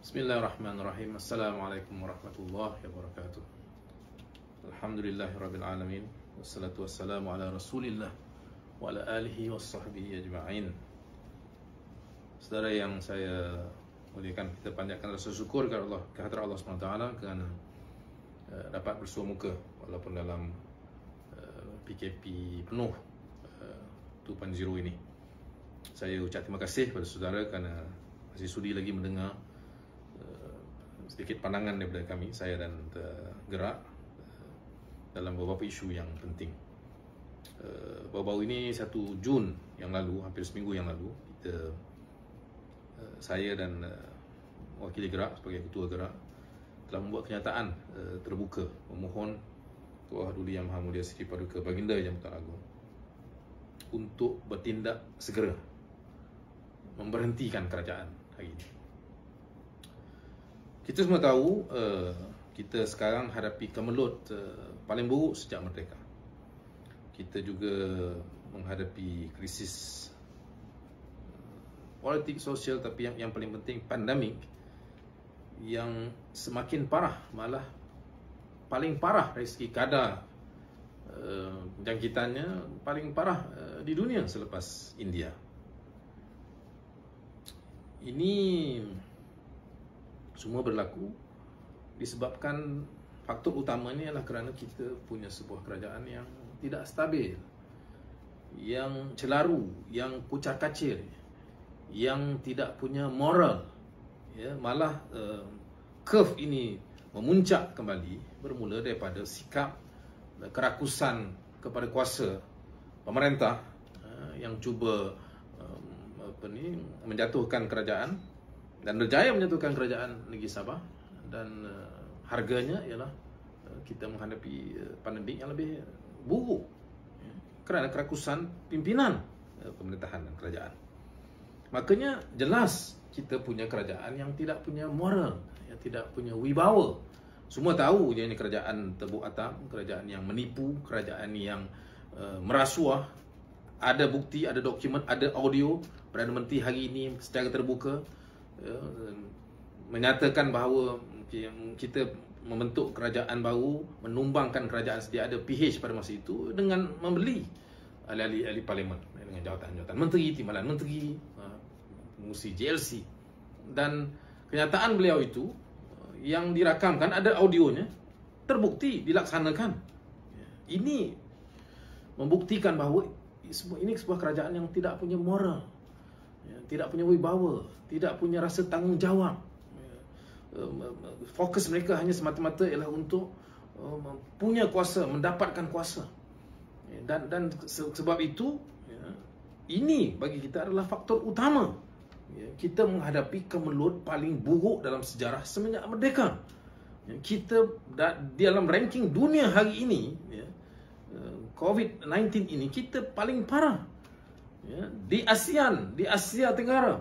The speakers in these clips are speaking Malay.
Bismillahirrahmanirrahim. Assalamualaikum warahmatullahi wabarakatuh. Alhamdulillahirabbil alamin. Wassalatu wassalamu ala Rasulillah wa ala alihi washabbihi ajma'in. Saudara yang saya muliakan, kita panjatkan rasa syukur kepada Allah, kehadrat Allah SWT kerana dapat bersua muka walaupun dalam PKP penuh 2.0 ini. Saya ucap terima kasih kepada saudara kerana masih sudi lagi mendengar sedikit pandangan daripada kami, saya dan Gerak dalam beberapa isu yang penting. Baru-baru ini 1 Jun yang lalu, hampir seminggu yang lalu, saya dan wakil Gerak sebagai ketua Gerak telah membuat kenyataan terbuka memohon Tuan Duli Yang Maha Mulia Sri Paduka Baginda Jambatan Agung untuk bertindak segera memberhentikan kerajaan hari ini. Kita semua tahu kita sekarang hadapi kemelut paling buruk sejak merdeka. Kita juga menghadapi krisis politik, sosial, tapi yang paling penting pandemik yang semakin parah, malah paling parah dari segi kadar jangkitannya paling parah di dunia selepas India. Ini semua berlaku disebabkan faktor utamanya adalah kerana kita punya sebuah kerajaan yang tidak stabil, yang celaru, yang kucar-kacir, yang tidak punya moral, ya, malah curve ini memuncak kembali bermula daripada sikap kerakusan kepada kuasa pemerintah yang cuba menjatuhkan kerajaan dan berjaya menjatuhkan kerajaan negeri Sabah, dan harganya ialah kita menghadapi pandemik yang lebih buruk kerana kerakusan pimpinan pemerintahan dan kerajaan. Makanya jelas kita punya kerajaan yang tidak punya moral, yang tidak punya wibawa. Semua tahu dia ini kerajaan terbuk atap, kerajaan yang menipu, kerajaan yang merasuah. Ada bukti, ada dokumen, ada audio Perdana Menteri hari ini secara terbuka menyatakan bahawa kita membentuk kerajaan baru, menumbangkan kerajaan sedia ada PH pada masa itu dengan membeli ahli-ahli parlimen dengan jawatan-jawatan menteri, timbalan menteri, pengurusi JLC, dan kenyataan beliau itu yang dirakamkan, ada audionya, terbukti dilaksanakan. Ini membuktikan bahawa ini sebuah kerajaan yang tidak punya moral, tidak punya wibawa, tidak punya rasa tanggungjawab. Fokus mereka hanya semata-mata ialah untuk punya kuasa, mendapatkan kuasa. Dan sebab itu, ini bagi kita adalah faktor utama. Kita menghadapi kemelut paling buruk dalam sejarah semenjak merdeka. Kita dalam ranking dunia hari ini, COVID-19 ini kita paling parah. Di ASEAN, di Asia Tenggara,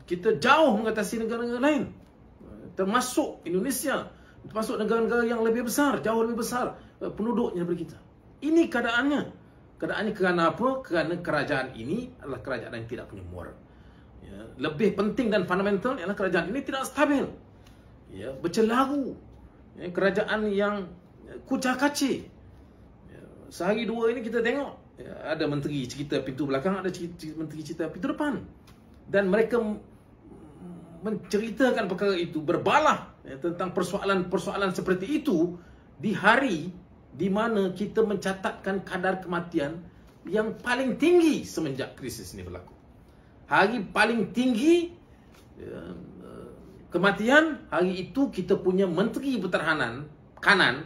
kita jauh mengatasi negara-negara lain, termasuk Indonesia, termasuk negara-negara yang lebih besar, jauh lebih besar penduduknya daripada kita. Ini keadaannya. Keadaannya kerana apa? Kerana kerajaan ini adalah kerajaan yang tidak punya moral. Lebih penting dan fundamental ialah kerajaan ini tidak stabil, bercelaru, kerajaan yang kucar-kacir. Sehari dua ini kita tengok ada menteri cerita pintu belakang, ada menteri cerita pintu depan, dan mereka menceritakan perkara itu, berbalah tentang persoalan-persoalan seperti itu di hari di mana kita mencatatkan kadar kematian yang paling tinggi semenjak krisis ini berlaku. Hari paling tinggi kematian, hari itu kita punya menteri pertahanan kanan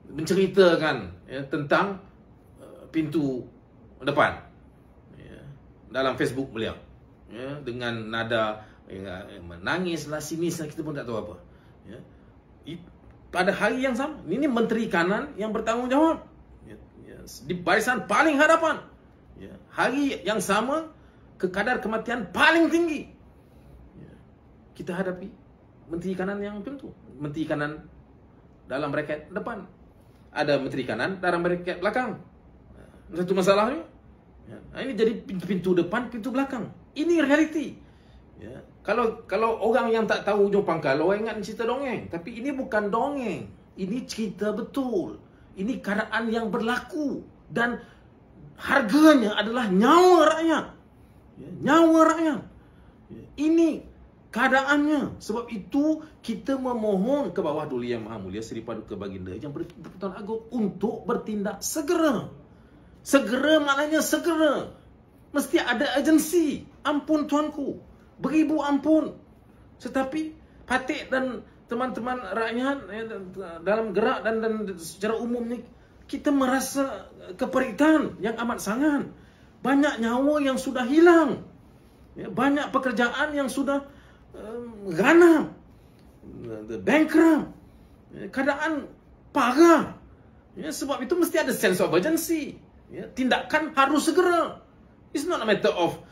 menceritakan tentang pintu depan dalam Facebook beliau, dengan nada menangislah, sinislah, kita pun tak tahu apa. Pada hari yang sama, ini menteri kanan yang bertanggungjawab di barisan paling hadapan. Hari yang sama, kadar kematian paling tinggi kita hadapi menteri kanan yang pintu, menteri kanan dalam braket depan, ada menteri kanan dalam braket belakang. Satu masalahnya, ini jadi pintu depan, pintu belakang. Ini realiti. Ya. Kalau orang yang tak tahu ujung pangkal, orang ingat cerita dongeng. Tapi ini bukan dongeng. Ini cerita betul. Ini keadaan yang berlaku. Dan harganya adalah nyawa rakyat. Ya, nyawa rakyat. Ya, ini keadaannya. Sebab itu kita memohon ke bawah Duli Yang Maha Mulia Seri Paduka Baginda Yang Bertuan Agong untuk bertindak segera. Segera maknanya segera. Mesti ada agensi. Ampun tuanku. Beribu ampun. Tetapi Patik dan teman-teman rakyat dalam gerak dan secara umum ni, kita merasa keperitan yang amat sangat. Banyak nyawa yang sudah hilang. Banyak pekerjaan yang sudah ganam. Bankrupt. Keadaan parah. Sebab itu mesti ada sense of urgency. Tindakan harus segera. It's not a matter of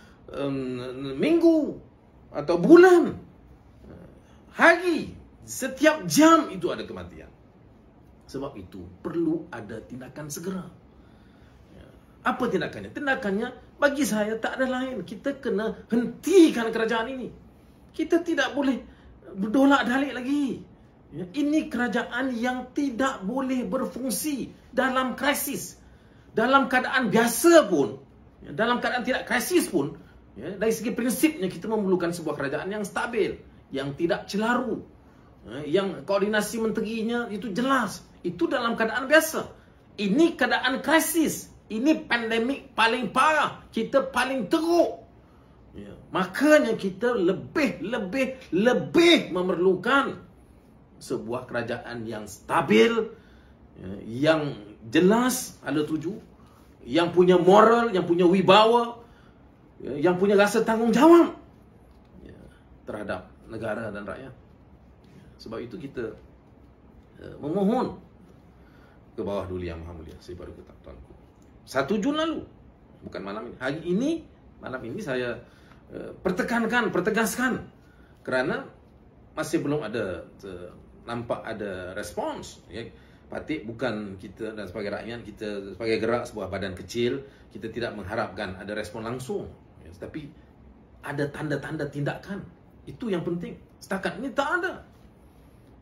minggu atau bulan, hari, setiap jam itu ada kematian. Sebab itu perlu ada tindakan segera. Apa tindakannya? Tindakannya bagi saya tak ada lain. Kita kena hentikan kerajaan ini. Kita tidak boleh berdolak-dalik lagi. Ini kerajaan yang tidak boleh berfungsi dalam krisis. Dalam keadaan biasa pun, dalam keadaan tidak krisis pun, dari segi prinsipnya kita memerlukan sebuah kerajaan yang stabil, yang tidak celaru, yang koordinasi menterinya itu jelas. Itu dalam keadaan biasa. Ini keadaan krisis. Ini pandemik paling parah. Kita paling teruk. Makanya kita lebih memerlukan sebuah kerajaan yang stabil, yang jelas ada tuju, yang punya moral, yang punya wibawa, yang punya rasa tanggungjawab terhadap negara dan rakyat. Sebab itu kita memohon ke bawah Duli Yang Maha Mulia Seri Paduka tuanku. 1 Jun lalu, bukan malam ini. Hari ini, malam ini saya pertegaskan kerana masih belum ada nampak ada respons. Patik bukan kita dan sebagai rakyat, kita sebagai gerak sebuah badan kecil, kita tidak mengharapkan ada respon langsung. Tapi ada tanda-tanda tindakan. Itu yang penting. Setakat ini tak ada.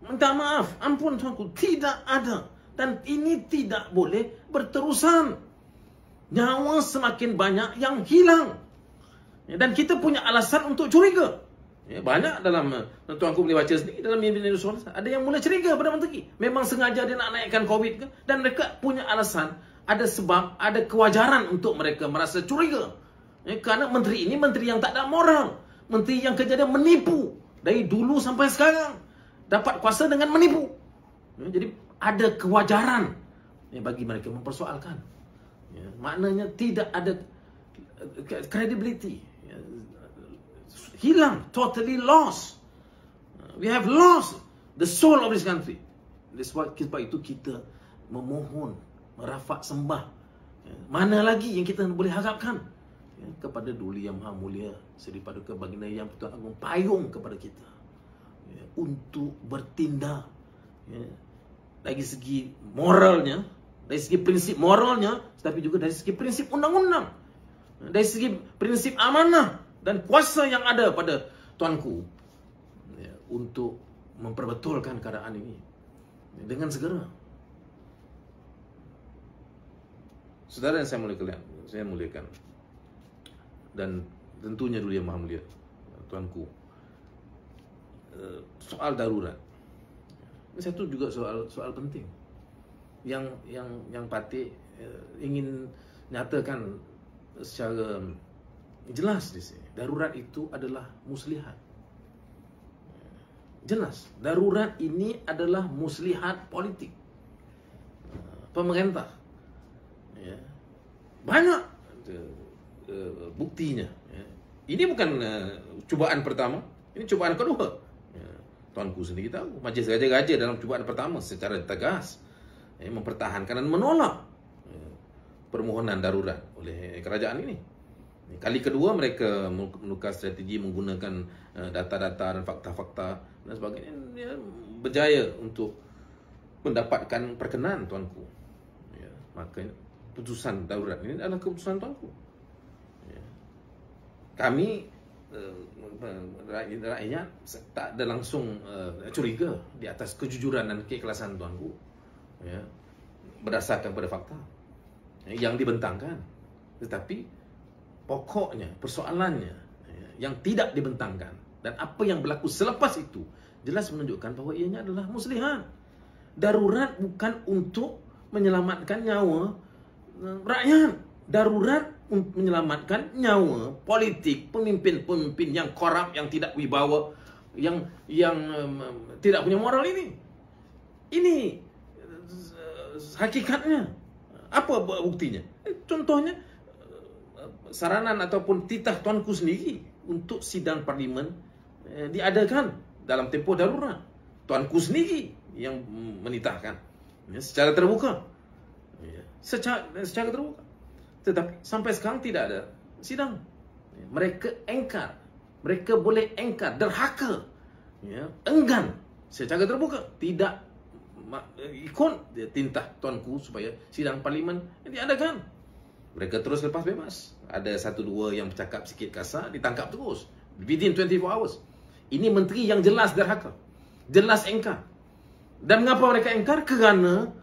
Minta maaf, ampun tuanku, tidak ada. Dan ini tidak boleh berterusan. Nyawa semakin banyak yang hilang. Dan kita punya alasan untuk curiga. Banyak dalam, tuanku boleh baca sendiri, dalam media sosial, ada yang mula curiga pada menteri. Memang sengaja dia nak naikkan COVID ke? Dan mereka punya alasan, ada sebab, ada kewajaran untuk mereka merasa curiga. Kerana menteri ini menteri yang tak ada moral. Menteri yang kerja dia menipu. Dari dulu sampai sekarang. Dapat kuasa dengan menipu. Jadi ada kewajaran bagi mereka mempersoalkan. Maknanya tidak ada credibility. Hilang. Totally lost. We have lost the soul of this country. Sebab itu kita memohon, merafak sembah. Mana lagi yang kita boleh harapkan? Kepada Duli Yang Maha Mulia Seri Paduka Baginda Yang Bertuan Agong payung kepada kita untuk bertindak dari segi moralnya, dari segi prinsip moralnya, tapi juga dari segi prinsip undang-undang, dari segi prinsip amanah dan kuasa yang ada pada tuanku untuk memperbetulkan keadaan ini dengan segera. Saudara yang saya muliakan, dan tentunya Duli Yang Maha Mulia tuanku, soal darurat ini satu juga soal penting yang Patik ingin nyatakan secara jelas di sini. Darurat itu adalah muslihat. Jelas, darurat ini adalah muslihat politik pemerintah. Banyak buktinya. Ini bukan cubaan pertama, ini cubaan kedua. Tuanku sendiri tahu, Majlis Raja-Raja dalam cubaan pertama secara tegas mempertahankan dan menolak permohonan darurat oleh kerajaan ini. Kali kedua mereka menukar strategi menggunakan data-data dan fakta-fakta dan sebagainya, berjaya untuk mendapatkan perkenan tuanku. Maka keputusan darurat ini adalah keputusan tuanku. Kami rakyat tak ada langsung curiga di atas kejujuran dan keikhlasan tuanku, ya, berdasarkan pada fakta yang dibentangkan. Tetapi pokoknya, persoalannya, ya, yang tidak dibentangkan dan apa yang berlaku selepas itu jelas menunjukkan bahawa ianya adalah muslihat. Darurat bukan untuk menyelamatkan nyawa rakyat. Darurat untuk menyelamatkan nyawa politik, pemimpin-pemimpin yang korup, yang tidak wibawa, yang tidak punya moral ini. Ini hakikatnya. Apa buktinya? Contohnya saranan ataupun titah tuanku sendiri untuk sidang parlimen diadakan dalam tempoh darurat. Tuanku sendiri yang menitahkan, ya, secara terbuka, ya, secara terbuka. Tetapi sampai sekarang tidak ada sidang. Mereka engkar, mereka boleh engkar, derhaka, ya, enggan secara terbuka, tidak ikut tintah tuanku supaya sidang parlimen diadakan. Mereka terus lepas bebas. Ada satu dua yang bercakap sikit kasar, ditangkap terus within 24 hours. Ini menteri yang jelas derhaka, jelas engkar. Dan mengapa mereka engkar? Kerana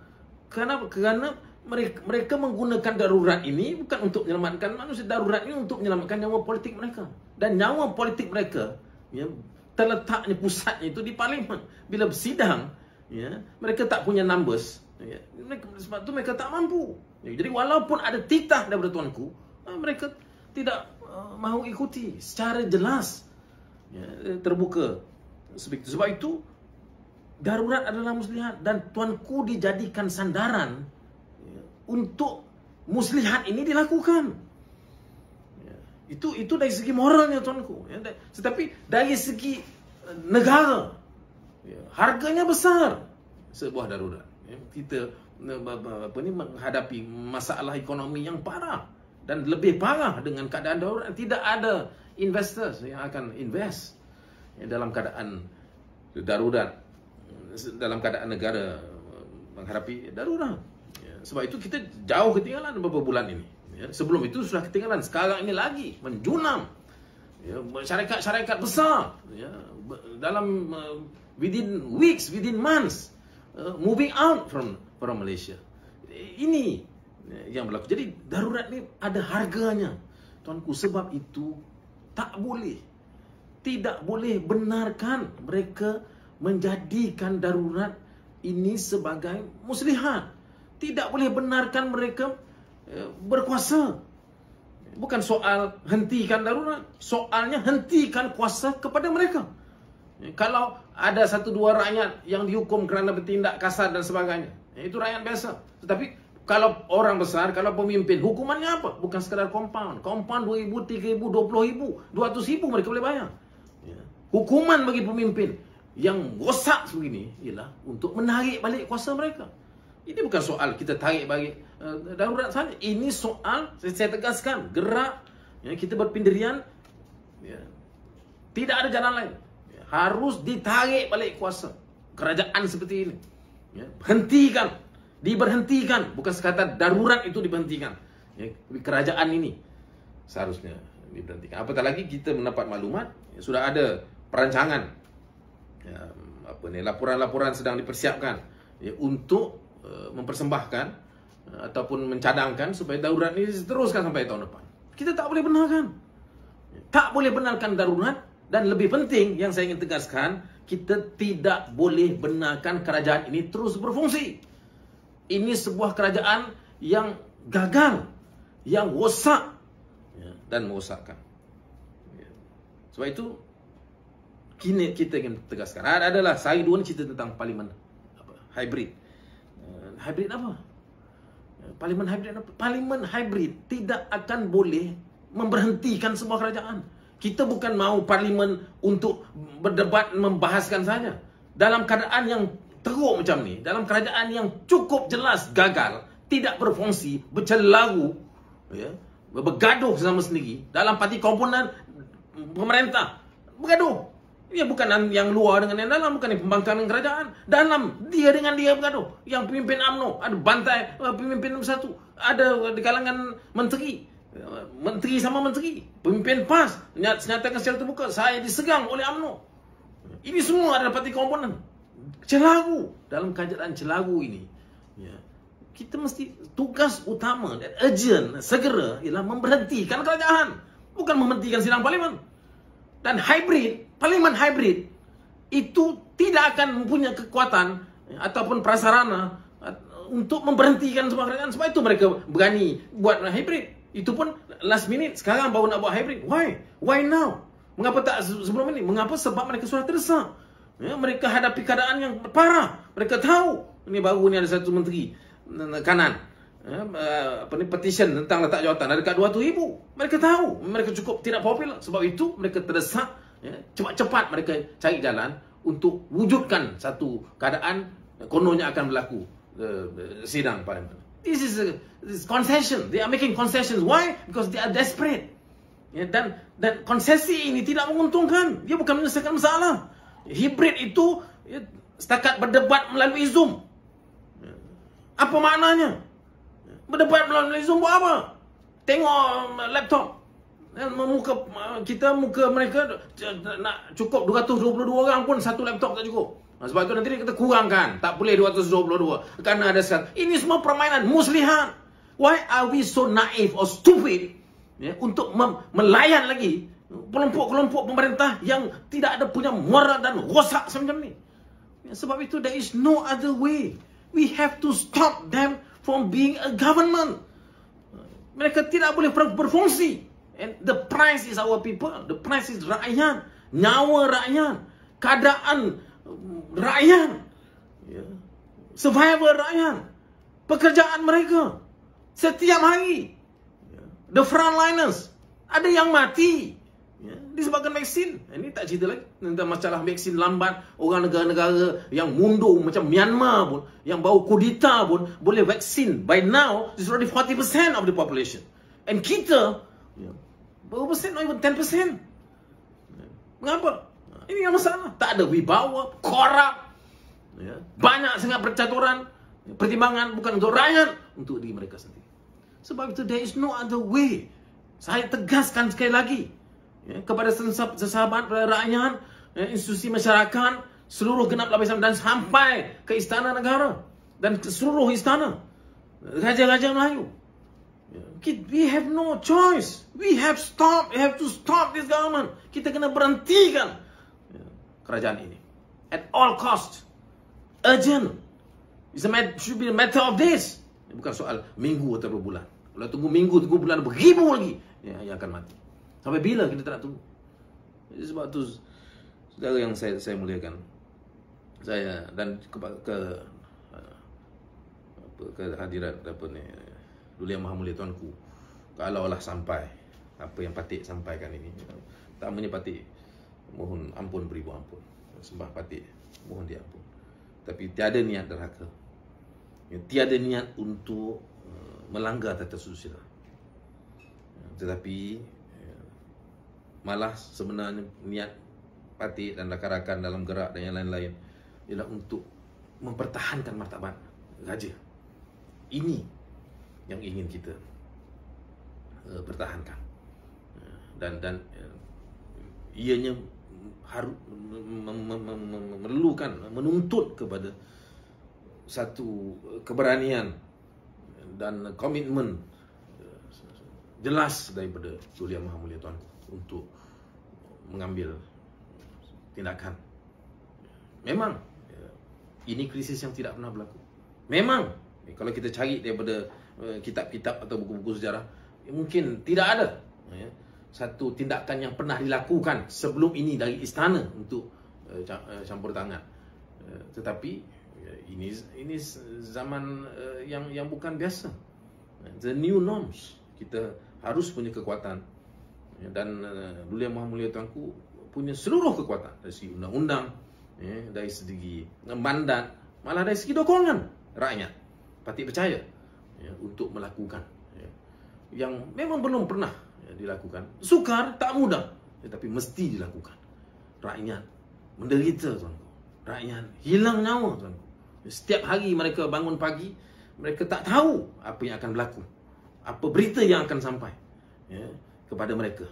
mereka menggunakan darurat ini bukan untuk menyelamatkan manusia. Darurat ini untuk menyelamatkan nyawa politik mereka. Dan nyawa politik mereka, ya, terletaknya, pusatnya itu di parlimen. Bila bersidang, ya, mereka tak punya numbers, ya, sebab itu mereka tak mampu. Ya, jadi walaupun ada titah daripada tuanku, mereka tidak mahu ikuti secara jelas, ya, terbuka. Sebab itu darurat adalah muslihat, dan tuanku dijadikan sandaran, ya, untuk muslihat ini dilakukan. Ya, itu dari segi moralnya tuanku, ya. Tetapi dari segi negara, ya, harganya besar sebuah darurat. Ya, kita menghadapi masalah ekonomi yang parah, dan lebih parah dengan keadaan darurat. Tidak ada investors yang akan invest, ya, dalam keadaan darurat, dalam keadaan negara menghadapi darurat. Ya, sebab itu kita jauh ketinggalan beberapa bulan ini. Ya, sebelum itu sudah ketinggalan, sekarang ini lagi menjunam. Ya, syarikat-syarikat besar, ya, dalam within weeks, within months, moving out from Malaysia. Ini yang berlaku. Jadi darurat ini ada harganya, tuanku. Sebab itu tidak boleh benarkan mereka menjadikan darurat ini sebagai muslihat. Tidak boleh benarkan mereka berkuasa. Bukan soal hentikan darurat, soalnya hentikan kuasa kepada mereka. Kalau ada satu dua rakyat yang dihukum kerana bertindak kasar dan sebagainya, itu rakyat biasa. Tetapi kalau orang besar, kalau pemimpin, hukumannya apa? Bukan sekadar compound. Compound 2,000, 3,000, 20,000, 200,000 mereka boleh bayar. Hukuman bagi pemimpin yang rosak sebegini ialah untuk menarik balik kuasa mereka. Ini bukan soal kita tarik balik darurat saja. Ini soal, saya tegaskan, gerak, ya, kita berpendirian, ya, tidak ada jalan lain. Ya, harus ditarik balik kuasa kerajaan seperti ini. Ya, hentikan, diberhentikan, bukan sekadar darurat itu diberhentikan. Ya, kerajaan ini seharusnya diberhentikan. Apatah lagi kita mendapat maklumat, ya, sudah ada perancangan, ya, laporan-laporan sedang dipersiapkan, ya, untuk mempersembahkan ataupun mencadangkan supaya darurat ini diteruskan sampai tahun depan. Kita tak boleh benarkan, tak boleh benarkan darurat. Dan lebih penting yang saya ingin tegaskan, kita tidak boleh benarkan kerajaan ini terus berfungsi. Ini sebuah kerajaan yang gagal, yang rosak, ya, dan merosakkan. Ya. Sebab itu kini kita ingin tegaskan, adalah saya dua ni cerita tentang parlimen hybrid. Hybrid apa? Parlimen hybrid apa? Parlimen hybrid tidak akan boleh memberhentikan sebuah kerajaan. Kita bukan mahu parlimen untuk berdebat, membahaskan saja. Dalam keadaan yang teruk macam ni, dalam kerajaan yang cukup jelas gagal, tidak berfungsi, bercelaru, ya, bergaduh sama sendiri, dalam parti komponen pemerintah bergaduh. Ya, bukan yang luar dengan yang dalam, bukan yang pembangkangan kerajaan. Dalam, dia dengan dia bergaduh. Yang pemimpin UMNO, ada bantai pemimpin nombor 1, ada di kalangan menteri, Menteri sama menteri, pemimpin PAS nyatakan secara terbuka, saya disegang oleh UMNO. Ini semua adalah parti komponen. Celaru. Dalam keadaan celaru ini, ya, kita mesti, tugas utama dan urgent, segera, ialah memberhentikan kerajaan, bukan menghentikan sidang parlimen. Dan parlimen hybrid itu tidak akan mempunyai kekuatan ataupun prasarana untuk memberhentikan semua kerajaan. Sebab itu mereka berani buat hybrid. Itu pun last minute, sekarang baru nak buat hybrid. Why now? Mengapa tak sebelum ini? Mengapa? Sebab mereka sudah terdesak. Ya, mereka hadapi keadaan yang parah. Mereka tahu ini baru ni ada satu menteri kanan, petition tentang letak jawatan ada dekat 200,000. Mereka tahu mereka cukup tidak popular. Sebab itu mereka terdesak. Ya, cepat-cepat mereka cari jalan untuk wujudkan satu keadaan kononnya akan berlaku sidang parlimen. This is concession. They are making concessions. Why? Because they are desperate. Ya, dan konsesi ini tidak menguntungkan. Dia bukan menyelesaikan masalah. Hybrid itu, ya, setakat berdebat melalui Zoom. Ya, apa maknanya? Berdebat melalui Zoom buat apa? Tengok laptop. Muka mereka nak cukup 222 orang pun satu laptop tak cukup. Sebab itu nanti kita kurangkan. Tak boleh 222. Kerana ada sekarang. Ini semua permainan muslihat. Why are we so naive or stupid, ya, untuk melayan lagi kelompok-kelompok pemerintah yang tidak ada punya muara dan rosak semacam ni? Ya, sebab itu there is no other way. We have to stop them from being a government. Mereka tidak boleh berfungsi. And the price is our people. The price is rakyat. Nyawa rakyat. Keadaan rakyat, ya, survival rakyat, pekerjaan mereka setiap hari, ya, the frontliners, ada yang mati, ya, disebabkan vaksin. Ini tak cerita lagi tentang masalah vaksin lambat. Orang negara-negara yang mundur macam Myanmar pun, yang bau kudeta pun boleh vaksin. By now it's already 40% of the population. And kita, ya, berapa persen? Not even 10%. Mengapa? Ini yang masalah. Tak ada wibawa, korup, ya, banyak sangat percaturan, pertimbangan bukan untuk rakyat, untuk diri mereka sendiri. Sebab itu there is no other way. Saya tegaskan sekali lagi, ya, kepada sesahabat rakyat, ya, institusi masyarakat, seluruh genap lapisan dan sampai ke istana negara dan ke seluruh istana raja-raja Melayu. We have no choice. We have to stop this government. Kita kena berhentikan kerajaan ini at all cost. Urgent. Should be a matter of days. Bukan soal minggu atau bulan. Kalau tunggu minggu, tunggu bulan, beribu lagi yang akan mati. Sampai bila kita tak nak tunggu? Jadi sebab tu, saudara yang saya muliakan, saya dan ke hadirat Duli Yang Maha Mulia Tuanku, kalaulah sampai apa yang Patik sampaikan ini, utamanya Patik mohon ampun beribu ampun, sembah Patik mohon diampun, tapi tiada niat derhaka, tiada niat untuk melanggar tata susila, tetapi malah sebenarnya niat Patik dan rakan-rakan dalam gerak dan yang lain-lain ialah untuk mempertahankan martabat raja. Ini yang ingin kita pertahankan, dan ianya harus menuntut kepada satu keberanian dan komitmen jelas daripada Duli Yang Maha Mulia Tuanku untuk mengambil tindakan. Memang ini krisis yang tidak pernah berlaku. Memang kalau kita cari daripada kitab-kitab atau buku-buku sejarah, mungkin tidak ada satu tindakan yang pernah dilakukan sebelum ini dari istana untuk campur tangan. Tetapi ini zaman yang bukan biasa. The new norms. Kita harus punya kekuatan, dan Duli Yang Maha Mulia Tuanku punya seluruh kekuatan dari segi undang-undang, dari segi mandat, malah dari segi dokongan rakyat. Patik percaya untuk melakukan yang memang belum pernah dilakukan. Sukar, tak mudah, tetapi mesti dilakukan. Rakyat menderita, tuanku. Rakyat hilang nyawa, tuanku. Setiap hari mereka bangun pagi, mereka tak tahu apa yang akan berlaku, apa berita yang akan sampai. ya, kepada mereka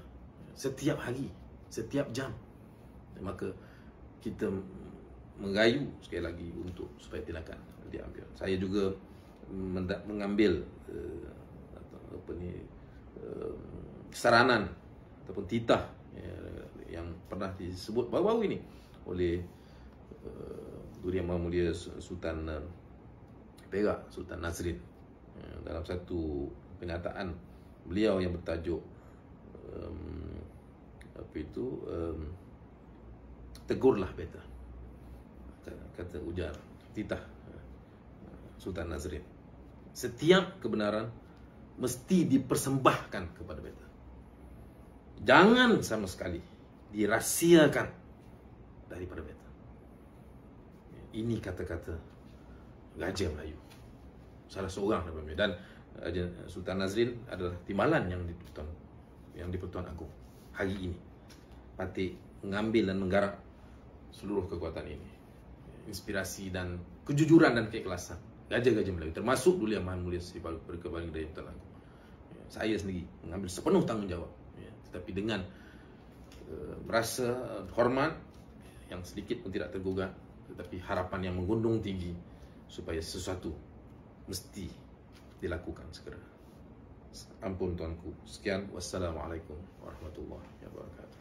setiap hari, setiap jam. Maka kita mengayu sekali lagi untuk supaya tindakan diambil. Saya juga mengambil saranan ataupun titah yang pernah disebut baru-baru ini oleh Duri Yang Maha Mulia Sultan Perak, Sultan Nazrin, dalam satu pernyataan beliau yang bertajuk tegurlah beta, kata ujar titah Sultan Nazrin, setiap kebenaran mesti dipersembahkan kepada beta, jangan sama sekali dirahsiakan daripada beta. Ini kata-kata Gajah Melayu, salah seorang daripada mereka. Dan Sultan Nazrin adalah timbalan yang di Pertuan Agong hari ini, patut mengambil dan menggarap seluruh kekuatan ini, inspirasi dan kejujuran dan keikhlasan Gajah-Gajah Melayu, termasuk Duli Yang Maha Mulia Sri Baginda Pertuan Agong. Saya sendiri mengambil sepenuh tanggungjawab, tetapi dengan merasa hormat yang sedikit pun tidak tergugat, tetapi harapan yang menggundung tinggi supaya sesuatu mesti dilakukan segera. Ampun tuanku. Sekian, wassalamualaikum warahmatullahi wabarakatuh.